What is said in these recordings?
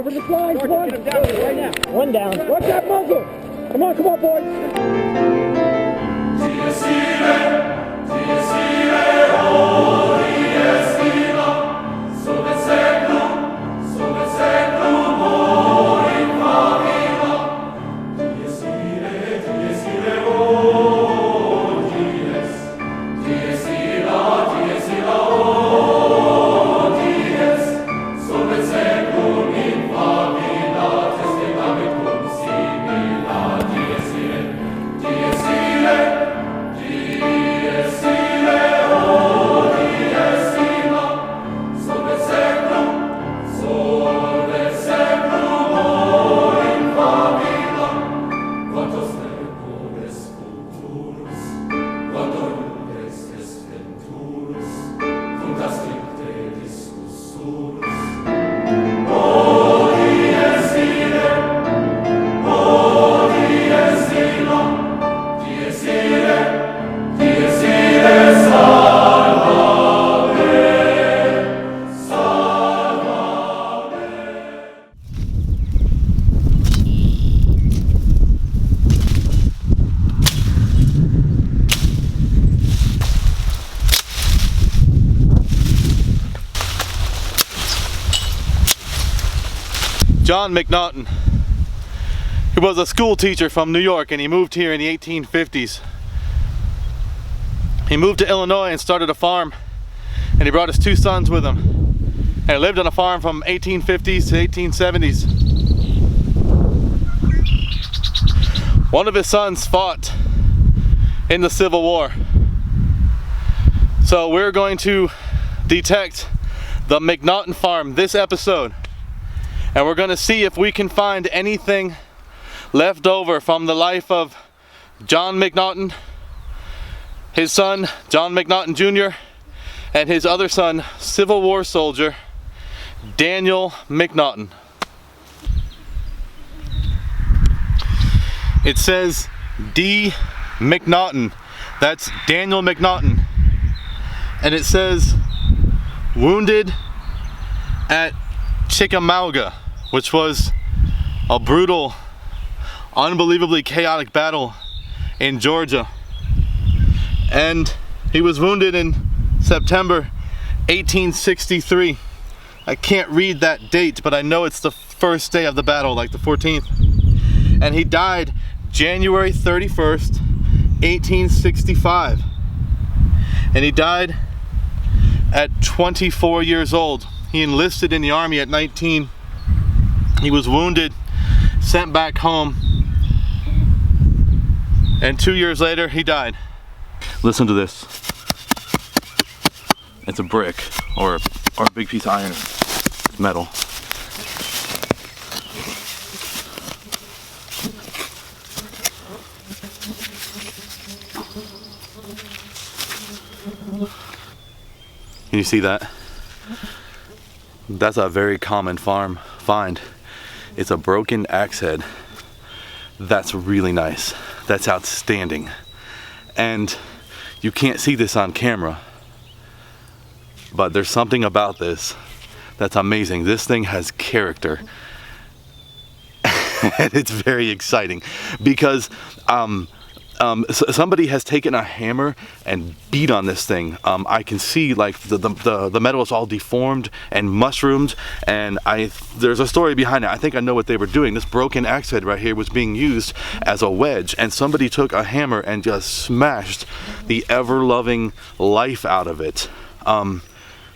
over the line. Come on. Get him down right now. One down. Watch that muzzle. Come on, boys. John McNaughton. He was a school teacher from New York and he moved here in the 1850s. He moved to Illinois and started a farm, and he brought his 2 sons with him. And he lived on a farm from 1850s to 1870s. One of his sons fought in the Civil War. So we're going to detect the McNaughton farm this episode. And we're going to see if we can find anything left over from the life of John McNaughton, his son John McNaughton Jr., and his other son, Civil War soldier Daniel McNaughton. It says D. McNaughton. That's Daniel McNaughton. And it says wounded at Chickamauga, which was a brutal, unbelievably chaotic battle in Georgia. And he was wounded in September 1863. I can't read that date, but I know it's the first day of the battle, like the 14th. And he died January 31st, 1865. And he died at 24 years old. He enlisted in the army at 19. He was wounded, sent back home, and 2 years later he died. Listen to this. It's a brick or a big piece of iron. It's metal. Can you see that? That's a very common farm find. It's a broken axe head. That's really nice. That's outstanding. And you can't see this on camera, but there's something about this that's amazing. This thing has character. And it's very exciting because somebody has taken a hammer and beat on this thing. I can see like the metal is all deformed and mushroomed, and there's a story behind it. I think I know what they were doing. This broken axe head right here was being used as a wedge, and somebody took a hammer and just smashed the ever-loving life out of it.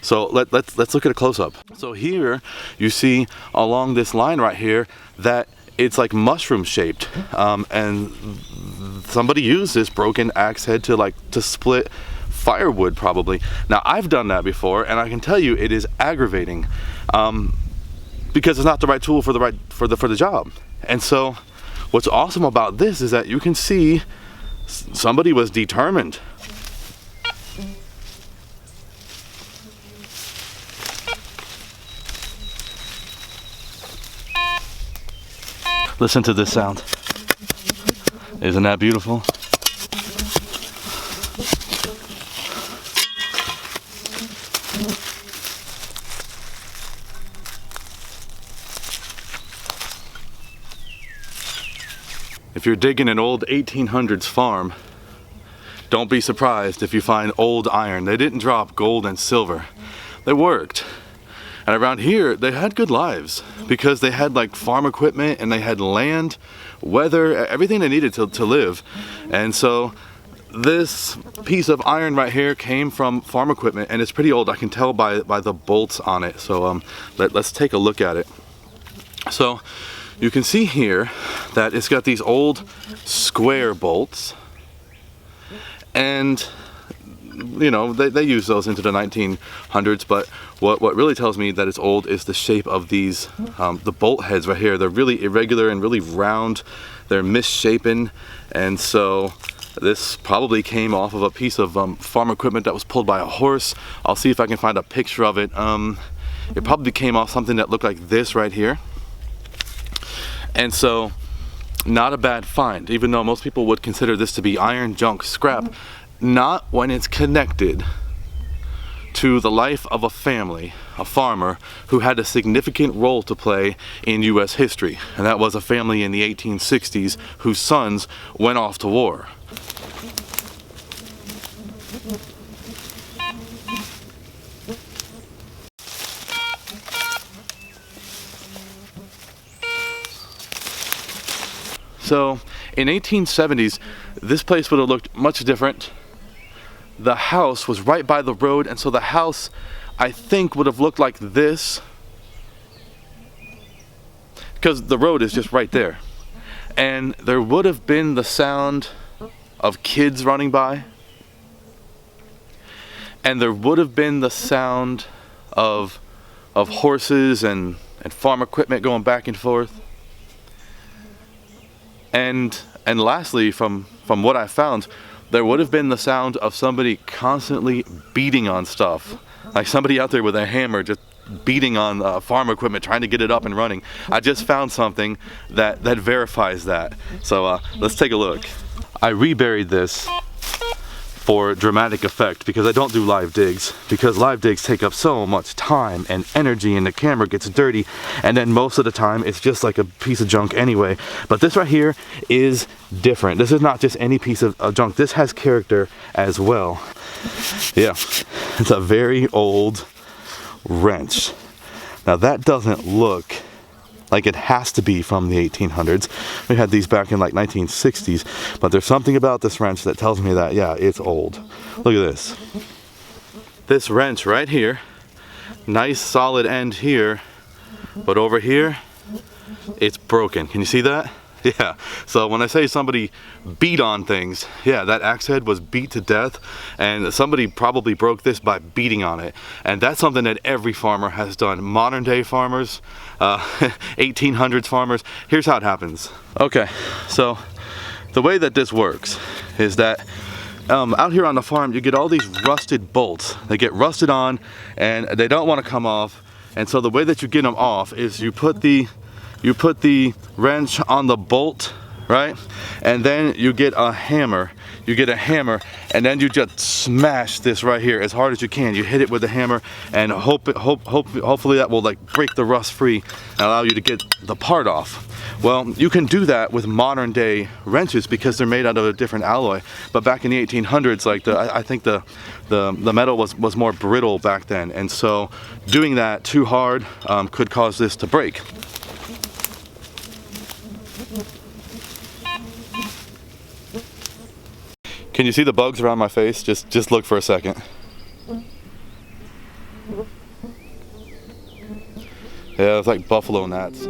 So let's look at a close-up. So here you see along this line right here that it's like mushroom shaped, and somebody used this broken axe head to split firewood probably. Now I've done that before, and I can tell you it is aggravating, because it's not the right tool for the job. And so what's awesome about this is that you can see somebody was determined. Listen to this sound. Isn't that beautiful? If you're digging an old 1800s farm, don't be surprised if you find old iron. They didn't drop gold and silver. They worked. And around here, they had good lives because they had like farm equipment and they had land, weather, everything they needed to live. And so this piece of iron right here came from farm equipment, and it's pretty old. I can tell by the bolts on it. So let's take a look at it. So you can see here that it's got these old square bolts, and you know, they use those into the 1900s, but what really tells me that it's old is the shape of these, the bolt heads right here. They're really irregular and really round. They're misshapen, and so this probably came off of a piece of farm equipment that was pulled by a horse. I'll see if I can find a picture of it. It probably came off something that looked like this right here. And so, not a bad find, even though most people would consider this to be iron junk scrap. Not when it's connected to the life of a family, a farmer, who had a significant role to play in US history. And that was a family in the 1860s whose sons went off to war. So in 1870s, this place would have looked much different. The house was right by the road, and so the house, I think, would have looked like this, because the road is just right there. And there would have been the sound of kids running by, and there would have been the sound of horses and farm equipment going back and forth. And lastly, from what I found, there would have been the sound of somebody constantly beating on stuff. Like somebody out there with a hammer just beating on farm equipment, trying to get it up and running. I just found something that verifies that. So let's take a look. I reburied this for dramatic effect because I don't do live digs, because live digs take up so much time and energy and the camera gets dirty, and then most of the time it's just like a piece of junk anyway. But this right here is different. This is not just any piece of junk. This has character as well. Yeah, it's a very old wrench. Now that doesn't look like it has to be from the 1800s. We had these back in like 1960s, but there's something about this wrench that tells me that, yeah, it's old. Look at this. This wrench right here, nice solid end here, but over here, it's broken. Can you see that? Yeah, so when I say somebody beat on things, yeah, that axe head was beat to death, and somebody probably broke this by beating on it. And that's something that every farmer has done. Modern day farmers, 1800s farmers, here's how it happens. Okay, so the way that this works is that out here on the farm, you get all these rusted bolts. They get rusted on, and they don't want to come off. And so the way that you get them off is you put the wrench on the bolt, right? And then you get a hammer. You get a hammer, and then you just smash this right here as hard as you can. You hit it with the hammer, and hopefully that will like break the rust free and allow you to get the part off. Well, you can do that with modern day wrenches because they're made out of a different alloy. But back in the 1800s, like I think the metal was more brittle back then, and so doing that too hard could cause this to break. Can you see the bugs around my face? Just look for a second. Yeah, it's like buffalo gnats.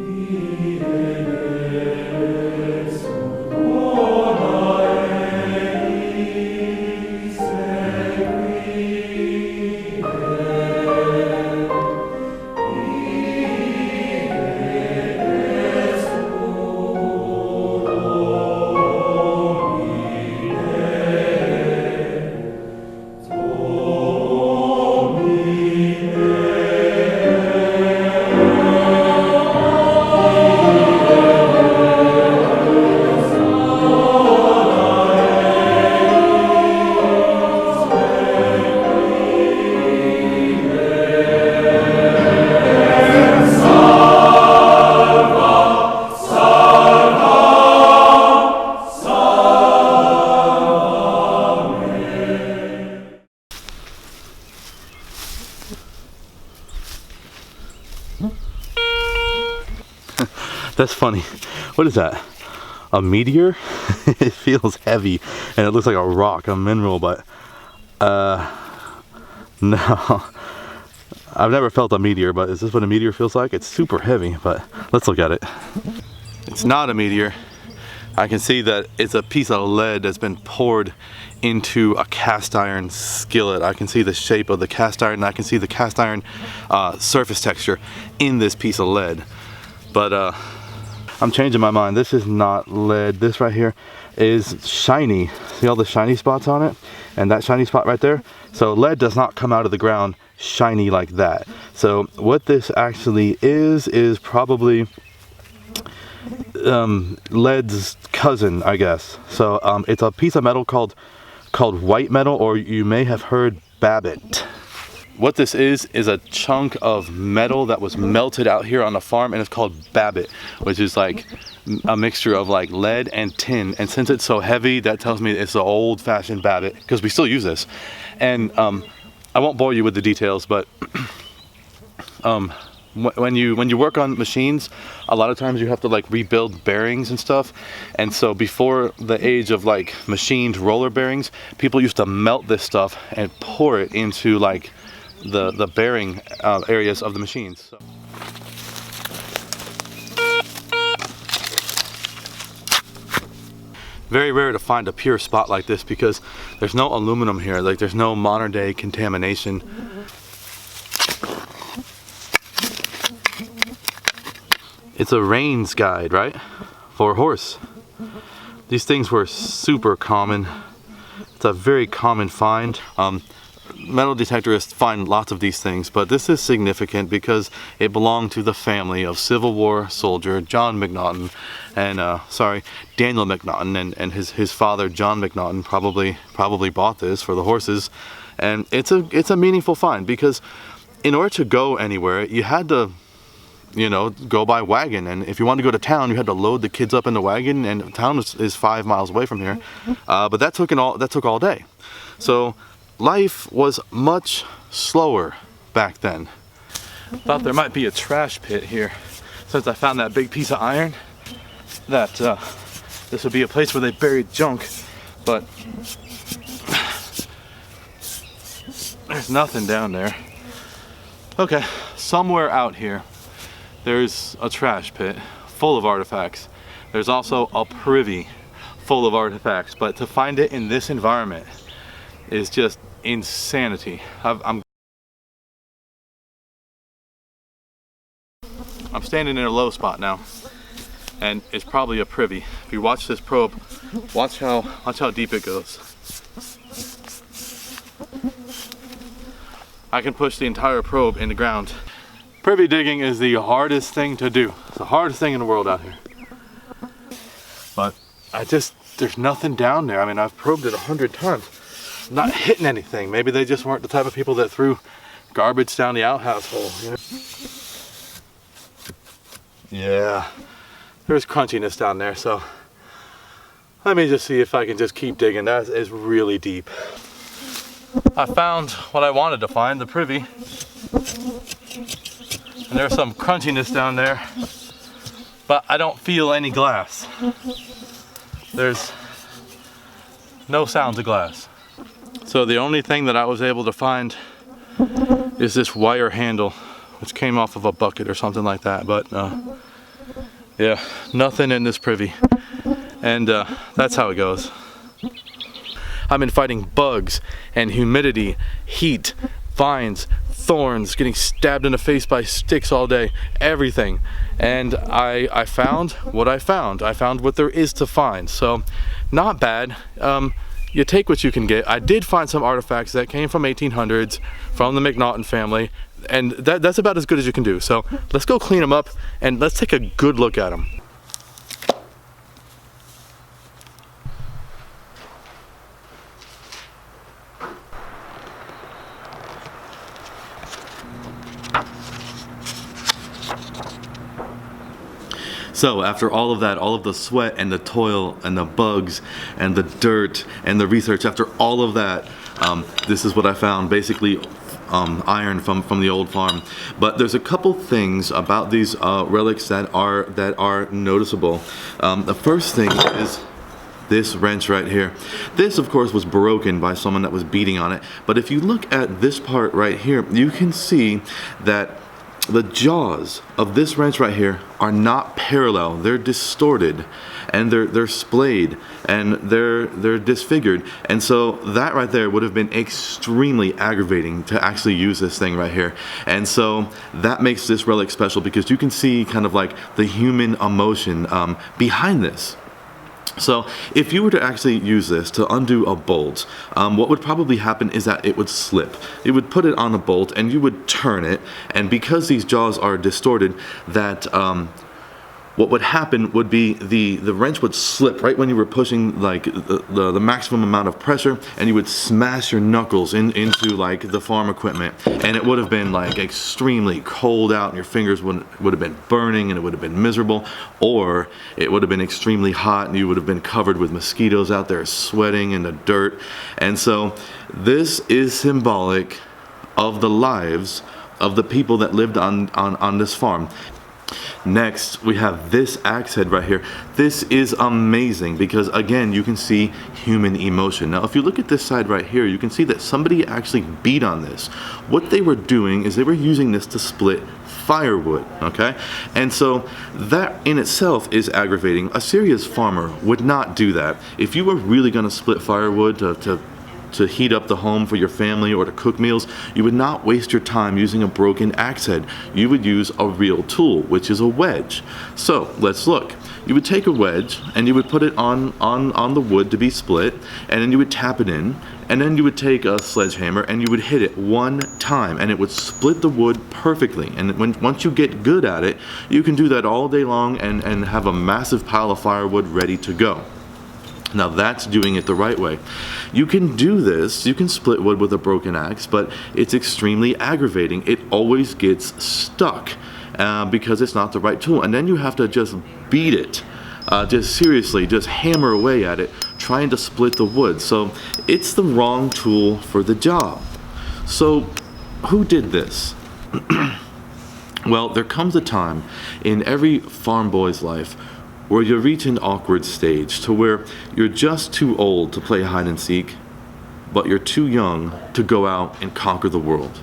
That's funny. What is that? A meteor? It feels heavy and it looks like a rock, a mineral, but no. I've never felt a meteor, but is this what a meteor feels like? It's super heavy, but let's look at it. It's not a meteor. I can see that it's a piece of lead that's been poured into a cast iron skillet. I can see the shape of the cast iron, and I can see the cast iron surface texture in this piece of lead. But I'm changing my mind. This is not lead. This right here is shiny. See all the shiny spots on it? And that shiny spot right there? So lead does not come out of the ground shiny like that. So what this actually is probably lead's cousin, I guess. So it's a piece of metal called white metal, or you may have heard babbitt. What this is a chunk of metal that was melted out here on the farm, and it's called babbitt, which is like a mixture of like lead and tin. And since it's so heavy, that tells me it's an old-fashioned babbitt, because we still use this. And I won't bore you with the details, but when you work on machines, a lot of times you have to like rebuild bearings and stuff. And so before the age of like machined roller bearings, people used to melt this stuff and pour it into like the bearing areas of the machines. So. Very rare to find a pure spot like this because there's no aluminum here. Like there's no modern day contamination. It's a reins guide, right? For a horse. These things were super common. It's a very common find. Metal detectorists find lots of these things, but this is significant because it belonged to the family of Civil War soldier John McNaughton, and Daniel McNaughton, and his father John McNaughton probably bought this for the horses. And it's a meaningful find because in order to go anywhere, you had to, you know, go by wagon, and if you wanted to go to town, you had to load the kids up in the wagon, and town is 5 miles away from here. But that took all day. So life was much slower back then. Thought there might be a trash pit here, since I found that big piece of iron. That this would be a place where they buried junk, but there's nothing down there. Okay, somewhere out here there's a trash pit full of artifacts. There's also a privy full of artifacts, but to find it in this environment is just insanity. I'm standing in a low spot now, and it's probably a privy. If you watch this probe, watch how deep it goes. I can push the entire probe in the ground. Privy digging is the hardest thing to do. It's the hardest thing in the world out here. But there's nothing down there. I mean, I've probed it 100 times. Not hitting anything. Maybe they just weren't the type of people that threw garbage down the outhouse hole, you know? Yeah, there's crunchiness down there, so let me just see if I can just keep digging. That is really deep. I found what I wanted to find, the privy. And there's some crunchiness down there, but I don't feel any glass. There's no sounds of glass. So the only thing that I was able to find is this wire handle, which came off of a bucket or something like that. But yeah, nothing in this privy. And that's how it goes. I've been fighting bugs and humidity, heat, vines, thorns, getting stabbed in the face by sticks all day, everything. And I found what I found. I found what there is to find. So not bad. You take what you can get. I did find some artifacts that came from 1800s from the McNaughton family, and that's about as good as you can do. So let's go clean them up and let's take a good look at them. So after all of that, all of the sweat and the toil and the bugs and the dirt and the research, after all of that, This is what I found, basically iron from the old farm. But there's a couple things about these relics that are noticeable. The first thing is this wrench right here. This, of course, was broken by someone that was beating on it. But if you look at this part right here, you can see that the jaws of this wrench right here are not parallel. They're distorted, and they're splayed, and they're disfigured. And so that right there would have been extremely aggravating to actually use this thing right here. And so that makes this relic special, because you can see kind of like the human emotion behind this. So if you were to actually use this to undo a bolt, what would probably happen is that it would slip. You would put it on a bolt and you would turn it, and because these jaws are distorted, that what would happen would be the wrench would slip right when you were pushing like the maximum amount of pressure, and you would smash your knuckles into like the farm equipment, and it would have been like extremely cold out, and your fingers would have been burning, and it would have been miserable. Or it would have been extremely hot, and you would have been covered with mosquitoes out there sweating in the dirt. And so this is symbolic of the lives of the people that lived on this farm. Next, we have this axe head right here. This is amazing because, again, you can see human emotion. Now, if you look at this side right here, you can see that somebody actually beat on this. What they were doing is they were using this to split firewood, okay? And so that in itself is aggravating. A serious farmer would not do that. If you were really going to split firewood to heat up the home for your family or to cook meals, you would not waste your time using a broken axe head. You would use a real tool, which is a wedge. So let's look. You would take a wedge and you would put it on the wood to be split, and then you would tap it in, and then you would take a sledgehammer and you would hit it one time, and it would split the wood perfectly. And once you get good at it, you can do that all day long and have a massive pile of firewood ready to go. Now that's doing it the right way. You can do this, you can split wood with a broken axe, but it's extremely aggravating. It always gets stuck because it's not the right tool. And then you have to just beat it, just seriously, just hammer away at it, trying to split the wood. So it's the wrong tool for the job. So who did this? Well, there comes a time in every farm boy's life where you reach an awkward stage to where you're just too old to play hide and seek, but you're too young to go out and conquer the world.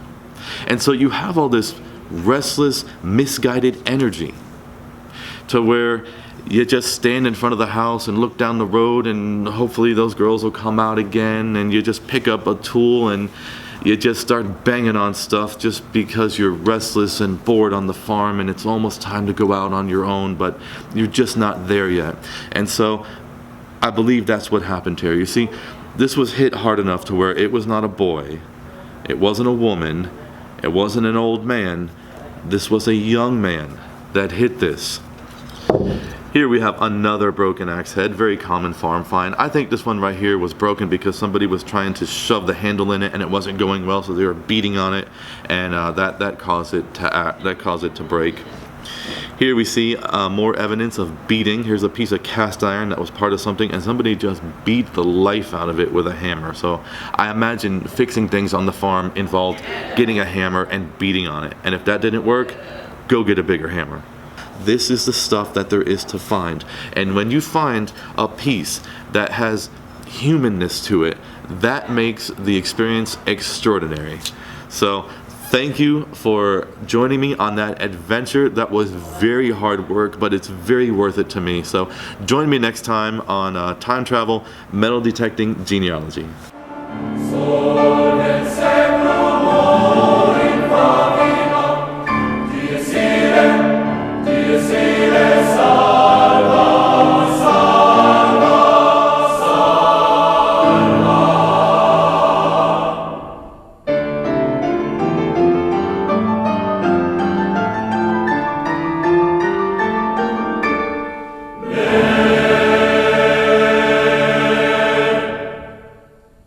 And so you have all this restless, misguided energy to where you just stand in front of the house and look down the road, and hopefully those girls will come out again, and you just pick up a tool and you just start banging on stuff just because you're restless and bored on the farm, and it's almost time to go out on your own, but you're just not there yet. And so I believe that's what happened here. You see, this was hit hard enough to where it was not a boy, it wasn't a woman, it wasn't an old man. This was a young man that hit this. Here we have another broken axe head, very common farm find. I think this one right here was broken because somebody was trying to shove the handle in it and it wasn't going well, so they were beating on it, and that caused it to break. Here we see more evidence of beating. Here's a piece of cast iron that was part of something, and somebody just beat the life out of it with a hammer. So I imagine fixing things on the farm involved getting a hammer and beating on it. And if that didn't work, go get a bigger hammer. This is the stuff that there is to find. And when you find a piece that has humanness to it, that makes the experience extraordinary. So thank you for joining me on that adventure. That was very hard work, but it's very worth it to me. So join me next time on Time Travel Metal Detecting Genealogy.